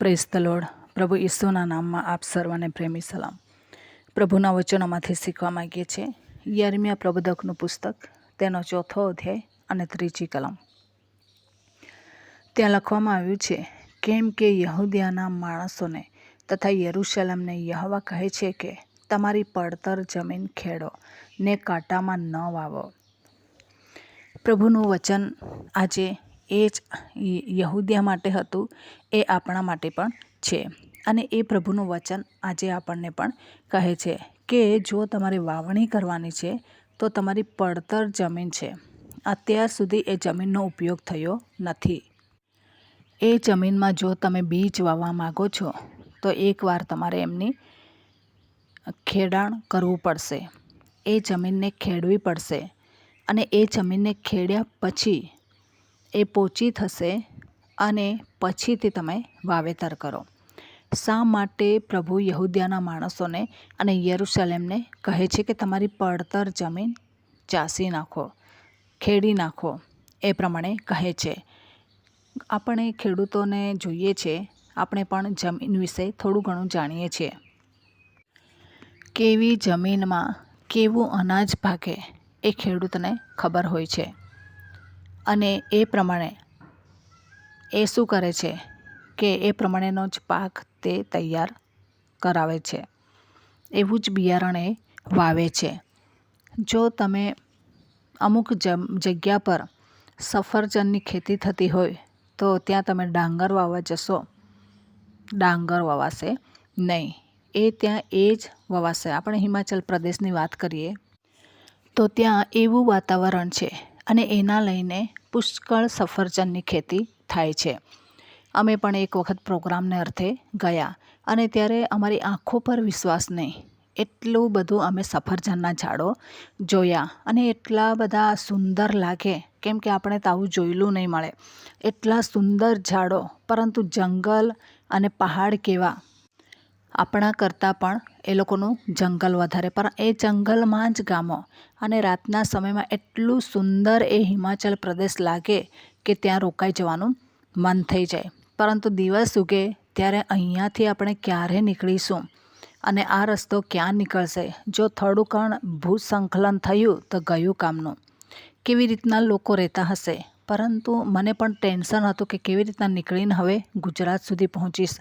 Praise the lord. પ્રભુ ઈસુના નામમાં આપ સર્વને પ્રેમી સલામ. પ્રભુના વચનોમાંથી શીખવા માંગીએ છીએ. યર્મિયા પ્રબોધકનું પુસ્તક, તેનો 4થો અધ્યાય અને 3જી કલમ. ત્યાં લખવામાં આવ્યું છે, કેમ કે યહૂદિયાના માણસોને તથા યરૂશલેમને યહોવા કહે છે કે તમારી પડતર જમીન ખેડો ને કાંટામાં ન વાવો. પ્રભુનું વચન આજે એ જ યહૂદિયા માટે હતું, એ આપણા માટે પણ છે. અને એ પ્રભુનું વચન આજે આપણને પણ કહે છે કે જો તમારે વાવણી કરવાની છે તો તમારી પડતર જમીન છે, અત્યાર સુધી એ જમીનનો ઉપયોગ થયો નથી, એ જમીનમાં જો તમે બીજ વાવવા માગો છો તો એકવાર તમારે એમની ખેડાણ કરવું પડશે, એ જમીનને ખેડવી પડશે. અને એ જમીનને ખેડ્યા પછી એ પોચી થશે અને પછીથી તમે વાવેતર કરો. શા માટે પ્રભુ યહૂદિયાના માણસોને અને યરૂશલેમને કહે છે કે તમારી પડતર જમીન ચાસી નાખો, ખેડી નાખો? એ પ્રમાણે કહે છે. આપણે ખેડૂતોને જોઈએ છે, આપણે પણ જમીન વિશે થોડું ઘણું જાણીએ છીએ. કેવી જમીનમાં કેવું અનાજ પાકે એ ખેડૂતને ખબર હોય છે. અને એ પ્રમાણે એ શું કરે છે કે એ પ્રમાણેનો જ પાક તે તૈયાર કરાવે છે. એવું જ બિયારણ એ વાવે છે. જો તમે અમુક જગ્યા પર સફરજનની ખેતી થતી હોય તો ત્યાં તમે ડાંગર વાવવા જશો, ડાંગર વવાશે નહીં, એ ત્યાં એ જ વવાશે. આપણે હિમાચલ પ્રદેશની વાત કરીએ તો ત્યાં એવું વાતાવરણ છે અને એના લઈને પુષ્કળ સફરજનની ખેતી થાય છે. અમે પણ એક વખત પ્રોગ્રામને અર્થે ગયા અને ત્યારે અમારી આંખો પર વિશ્વાસ નહીં, એટલું બધું અમે સફરજનના ઝાડો જોયા અને એટલા બધા સુંદર લાગે, કેમ કે આપણે તો આવું જોયેલું નહીં મળે. એટલા સુંદર ઝાડો, પરંતુ જંગલ અને પહાડ કેવા, આપણા કરતાં પણ એ લોકોનું જંગલ વધારે, પણ એ જંગલમાં જ ગામો. અને રાતના સમયમાં એટલું સુંદર એ હિમાચલ પ્રદેશ લાગે કે ત્યાં રોકાઈ જવાનું મન થઈ જાય. પરંતુ દિવસ ઉગે ત્યારે અહીંયાથી આપણે ક્યારે નીકળીશું અને આ રસ્તો ક્યાં નીકળશે? જો થોડું કણ ભૂસંકલન થયું તો ગયું કામનું. કેવી રીતના લોકો રહેતા હશે? પરંતુ મને પણ ટેન્શન હતું કે કેવી રીતના નીકળીને હવે ગુજરાત સુધી પહોંચીશ.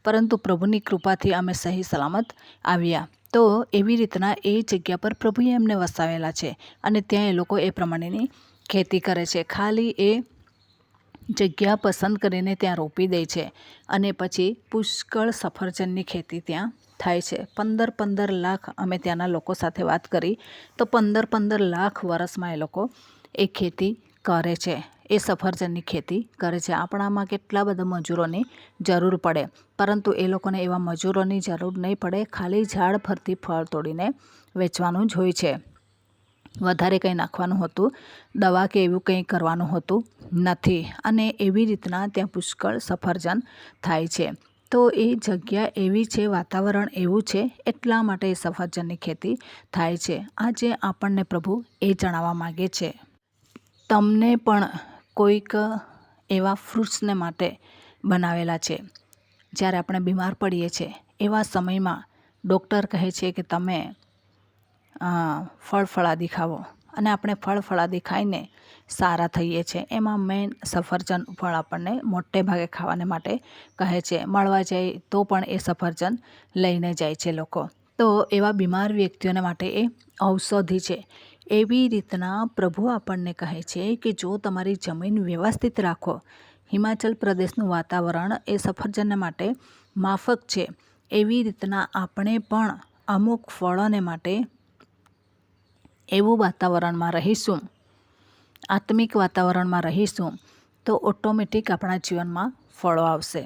પરંતુ પ્રભુની કૃપાથી અમે સહી સલામત આવ્યા. તો એવી રીતના એ જગ્યા પર પ્રભુએ એમને વસાવેલા છે અને ત્યાં એ લોકો એ પ્રમાણેની ખેતી કરે છે. ખાલી એ જગ્યા પસંદ કરીને ત્યાં રોપી દે છે અને પછી પુષ્કળ સફરજનની ખેતી ત્યાં થાય છે. 15 લાખ, અમે ત્યાંના લોકો સાથે વાત કરી તો 15 લાખ વર્ષમાં એ લોકો એ ખેતી કરે છે, એ સફરજનની ખેતી કરે છે. આપણામાં કેટલા બધા મજૂરોની જરૂર પડે, પરંતુ એ લોકોને એવા મજૂરોની જરૂર નહીં પડે. ખાલી ઝાડ પરથી ફળ તોડીને વેચવાનું જ હોય છે. વધારે કંઈ નાખવાનું હોતું, દવા કે એવું કંઈ કરવાનું હોતું નથી. અને એવી રીતના ત્યાં પુષ્કળ સફરજન થાય છે. તો એ જગ્યા એવી છે, વાતાવરણ એવું છે, એટલા માટે એ સફરજનની ખેતી થાય છે. આજે આપણને પ્રભુ એ જણાવવા માગે છે, તમને પણ કોઈક એવા ફ્રૂટ્સને માટે બનાવેલા છે. જ્યારે આપણે બીમાર પડીએ છીએ એવા સમયમાં ડૉક્ટર કહે છે કે તમે ફળફળાદી ખાવો, અને આપણે ફળફળાદી ખાઈને સારા થઈએ છીએ. એમાં મેઇન સફરજન ફળ આપણને મોટે ભાગે ખાવાને માટે કહે છે. મળવા જાય તો પણ એ સફરજન લઈને જાય છે લોકો. તો એવા બીમાર વ્યક્તિઓને માટે એ ઔષધિ છે. એવી રીતના પ્રભુ આપણને કહે છે કે જો તમારી જમીન વ્યવસ્થિત રાખો, હિમાચલ પ્રદેશનું વાતાવરણ એ સફરજનને માટે માફક છે. એવી રીતના આપણે પણ અમુક ફળોને માટે એવું વાતાવરણમાં રહીશું, આત્મિક વાતાવરણમાં રહીશું, તો ઓટોમેટિક આપણા જીવનમાં ફળો આવશે.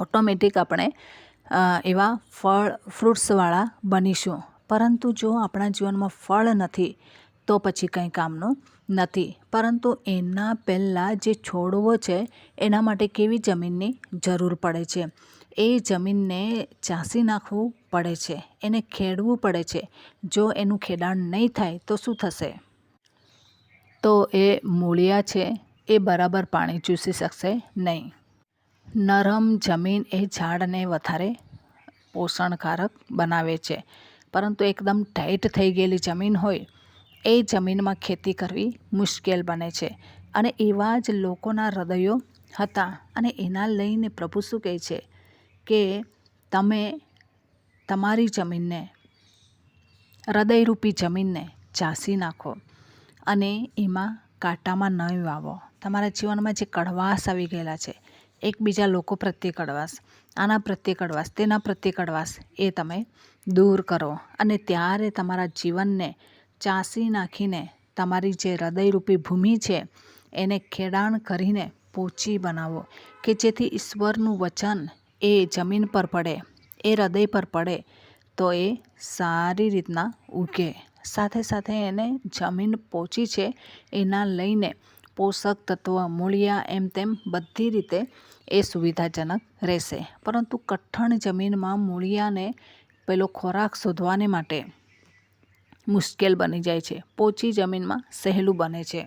ઓટોમેટિક આપણે એવા ફ્રૂટ્સવાળા બનીશું. પરંતુ જો આપણા જીવનમાં ફળ નથી તો પછી કંઈ કામનું નથી. પરંતુ એના પહેલાં જે છોડવો છે એના માટે કેવી જમીનની જરૂર પડે છે? એ જમીનને ચાસી નાખવું પડે છે, એને ખેડવું પડે છે. જો એનું ખેડાણ નહીં થાય તો શું થશે? તો એ મૂળિયા છે એ બરાબર પાણી ચૂસી શકશે નહીં. નરમ જમીન એ ઝાડને વધારે પોષણકારક બનાવે છે, પરંતુ એકદમ ટાઈટ થઈ ગયેલી જમીન હોય એ જમીનમાં ખેતી કરવી મુશ્કેલ બને છે. અને એવા જ લોકોના હૃદયો હતા. અને એના લઈને પ્રભુ શું કહે છે કે તમે તમારી જમીનને, હૃદયરૂપી જમીનને ચાસી નાખો અને એમાં કાંટામાં ન વાવો. તમારા જીવનમાં જે કડવાશ આવી ગયેલા છે, એકબીજા લોકો પ્રત્યે કડવાશ, આના પ્રત્યે કડવાશ, તેના પ્રત્યે કડવાશ, એ તમે દૂર કરો. અને ત્યારે તમારા જીવનને ચાસી નાખીને તમારી જે હૃદયરૂપી ભૂમિ છે એને ખેડાણ કરીને પોચી બનાવો, કે જેથી ઈશ્વરનું વચન એ જમીન પર પડે, એ હૃદય પર પડે તો એ સારી રીતના ઉગે. સાથે સાથે એને જમીન પોચી છે એના લઈને પોષક તત્વ, મૂળિયા, એમ તેમ બધી રીતે એ સુવિધાજનક રહેશે. પરંતુ કઠણ જમીનમાં મૂળિયાને પેલો ખોરાક શોધવાને માટે મુશ્કેલ બની જાય છે. પોચી જમીનમાં સહેલું બને છે.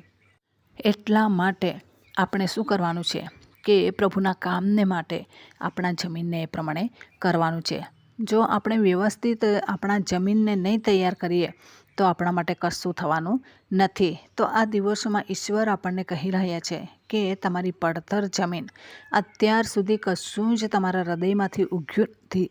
એટલા માટે આપણે શું કરવાનું છે કે પ્રભુના કામને માટે આપણા જમીનને એ પ્રમાણે કરવાનું છે. જો આપણે વ્યવસ્થિત આપણા જમીનને નહીં તૈયાર કરીએ તો આપણા માટે કશું થવાનું નથી. તો આ દિવસોમાં ઈશ્વર આપણને કહી રહ્યા છે કે તમારી પડતર જમીન, અત્યાર સુધી કશું જ તમારા હૃદયમાંથી ઉગ્યું નથી,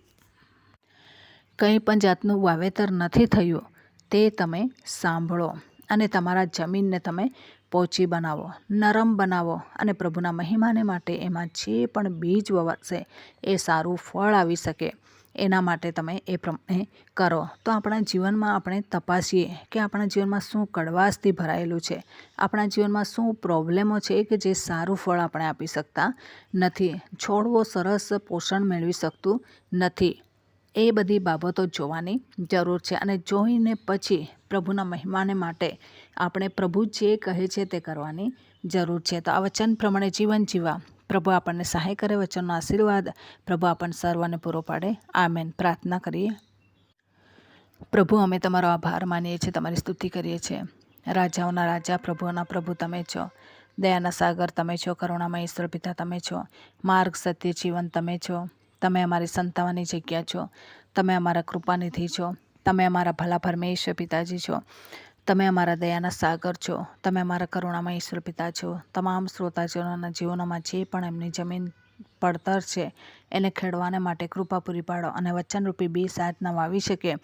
કંઈ પણ જાતનું વાવેતર નથી થયું, તે તમે સાંભળો અને તમારા જમીનને તમે પોચી બનાવો, નરમ બનાવો અને પ્રભુના મહિમાને માટે એમાં જે પણ બીજ વવાશે એ સારું ફળ આવી શકે એના માટે તમે એ પ્રમાણે કરો. તો આપણા જીવનમાં આપણે તપાસીએ કે આપણા જીવનમાં શું કડવાશથી ભરાયેલું છે, આપણા જીવનમાં શું પ્રોબ્લેમો છે કે જે સારું ફળ આપણે આપી શકતા નથી, છોડવો સરસ પોષણ મેળવી શકતું નથી. એ બધી બાબતો જોવાની જરૂર છે. અને જોઈને પછી પ્રભુના મહિમાને માટે આપણે પ્રભુ જે કહે છે તે કરવાની જરૂર છે. તો આ વચન પ્રમાણે જીવન જીવવા પ્રભુ આપણને સહાય કરે. વચનનો આશીર્વાદ પ્રભુ આપણને સર્વને પૂરો પાડે. આમેન. પ્રાર્થના કરીએ. પ્રભુ, અમે તમારો આભાર માનીએ છીએ, તમારી સ્તુતિ કરીએ છીએ. રાજાઓના રાજા, પ્રભુઓના પ્રભુ તમે છો. દયાના સાગર તમે છો. કરુણામય ઈશ્વર પિતા તમે છો. માર્ગ, સત્ય, જીવન તમે છો. તમે અમારી સંતાવાની જગ્યા છો. તમે અમારા કૃપાનિધિ છો. તમે અમારા ભલા પરમેશ્વર પિતાજી છો. તમે અમારા દયાના સાગર છો. તમે અમારા કરુણામય ઈશ્વર પિતા છો. તમામ શ્રોતાજનોના જીવનોમાં જે પણ એમની જમીન પડતર છે એને ખેડવાને માટે કૃપા પૂરી પાડો અને વચનરૂપી બી સાધના વાવી શકે,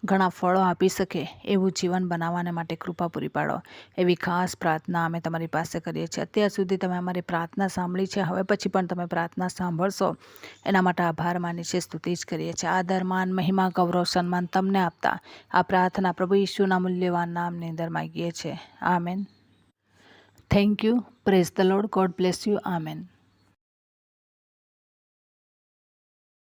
ઘણા ફળો આપી શકે એવું જીવન બનાવવાને માટે કૃપા પૂરી પાડો. એવી ખાસ પ્રાર્થના અમે તમારી પાસે કરીએ છીએ. અત્યાર સુધી તમે અમારી પ્રાર્થના સાંભળી છે, હવે પછી પણ તમે પ્રાર્થના સાંભળશો એના માટે આભાર માની છે, સ્તુતિ જ કરીએ છીએ. આદર, માન, મહિમા, ગૌરવ, સન્માન તમને આપતા આ પ્રાર્થના પ્રભુ ઈશુના મૂલ્યવાન નામની અંદર માગીએ છીએ. Amen. Thank you. Praise the lord. God bless you. Amen.